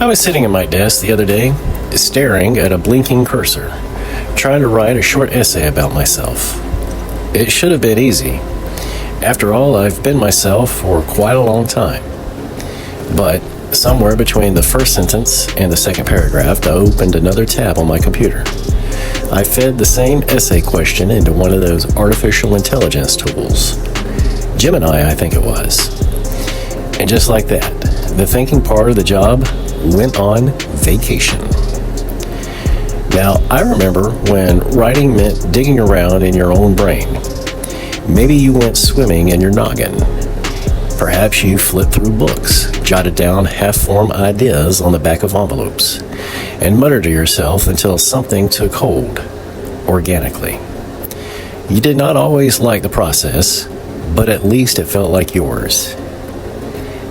I was sitting at my desk the other day, staring at a blinking cursor, trying to write a short essay about myself. It should have been easy. After all, I've been myself for quite a long time. But somewhere between the first sentence and the second paragraph, I opened another tab on my computer. I fed the same essay question into one of those artificial intelligence tools. Gemini, I think it was. And just like that, the thinking part of the job went on vacation. Now, I remember when writing meant digging around in your own brain. Maybe you went swimming in your noggin. Perhaps you flipped through books, jotted down half-formed ideas on the back of envelopes, and muttered to yourself until something took hold, organically. You did not always like the process, but at least it felt like yours.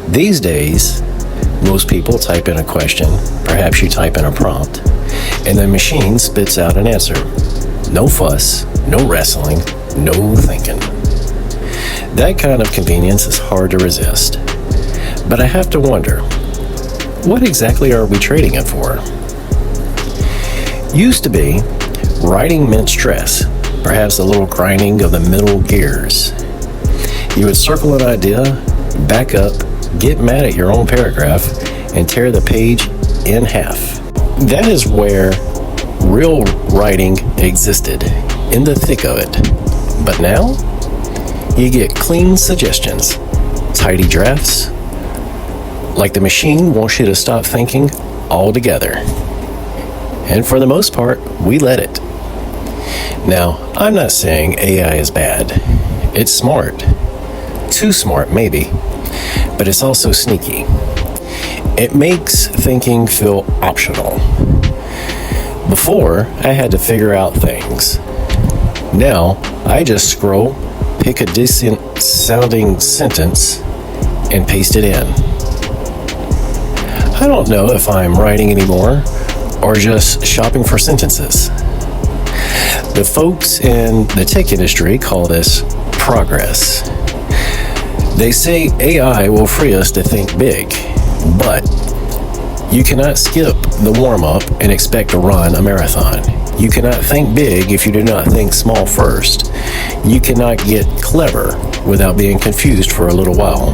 These days, most people type in a question, perhaps you type in a prompt, and the machine spits out an answer. No fuss, no wrestling, no thinking. That kind of convenience is hard to resist. But I have to wonder, what exactly are we trading it for? Used to be, writing meant stress, perhaps a little grinding of the middle gears. You would circle an idea, back up, get mad at your own paragraph, and tear the page in half. That is where real writing existed, in the thick of it. But now, you get clean suggestions, tidy drafts, like the machine wants you to stop thinking altogether. And for the most part, we let it. Now, I'm not saying AI is bad. It's smart. Too smart, maybe. But it's also sneaky. It makes thinking feel optional. Before, I had to figure out things. Now, I just scroll, pick a decent sounding sentence, and paste it in. I don't know if I'm writing anymore or just shopping for sentences. The folks in the tech industry call this progress. They say AI will free us to think big, but you cannot skip the warm-up and expect to run a marathon. You cannot think big if you do not think small first. You cannot get clever without being confused for a little while.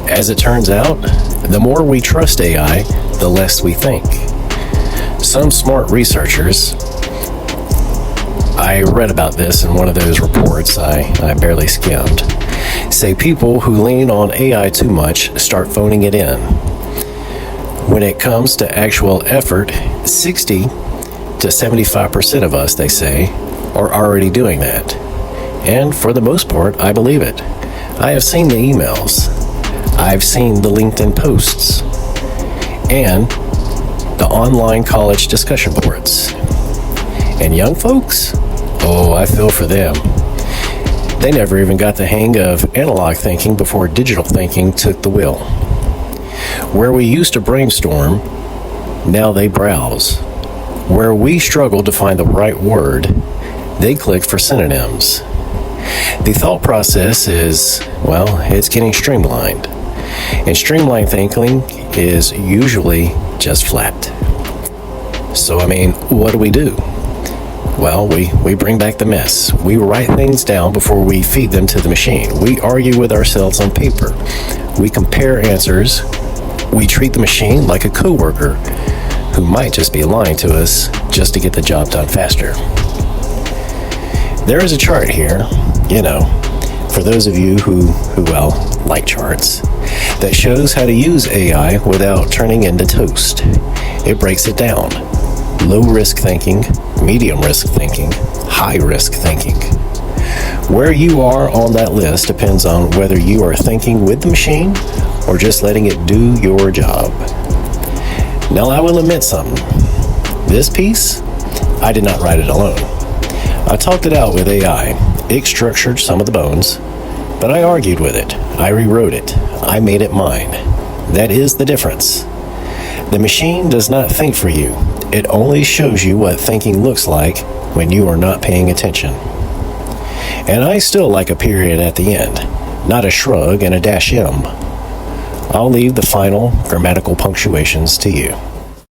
As it turns out, the more we trust AI, the less we think. Some smart researchers, I read about this in one of those reports I barely skimmed, say people who lean on AI too much start phoning it in. When it comes to actual effort, 60 to 75% of us, they say, are already doing that. And for the most part, I believe it. I have seen the emails. I've seen the LinkedIn posts. And the online college discussion boards. And young folks? Oh, I feel for them. They never even got the hang of analog thinking before digital thinking took the wheel. Where we used to brainstorm, now they browse. Where we struggled to find the right word, they click for synonyms. The thought process is, well, it's getting streamlined. And streamlined thinking is usually just flat. So, what do? Well, we bring back the mess. We write things down before we feed them to the machine. We argue with ourselves on paper. We compare answers. We treat the machine like a coworker who might just be lying to us just to get the job done faster. There is a chart here, for those of you who like charts, that shows how to use AI without turning into toast. It breaks it down. Low-risk thinking, medium-risk thinking, high-risk thinking. Where you are on that list depends on whether you are thinking with the machine or just letting it do your job. Now, I will admit something. This piece, I did not write it alone. I talked it out with AI. It structured some of the bones, but I argued with it. I rewrote it. I made it mine. That is the difference. The machine does not think for you. It only shows you what thinking looks like when you are not paying attention. And I still like a period at the end, not a shrug and a -m. I'll leave the final grammatical punctuations to you.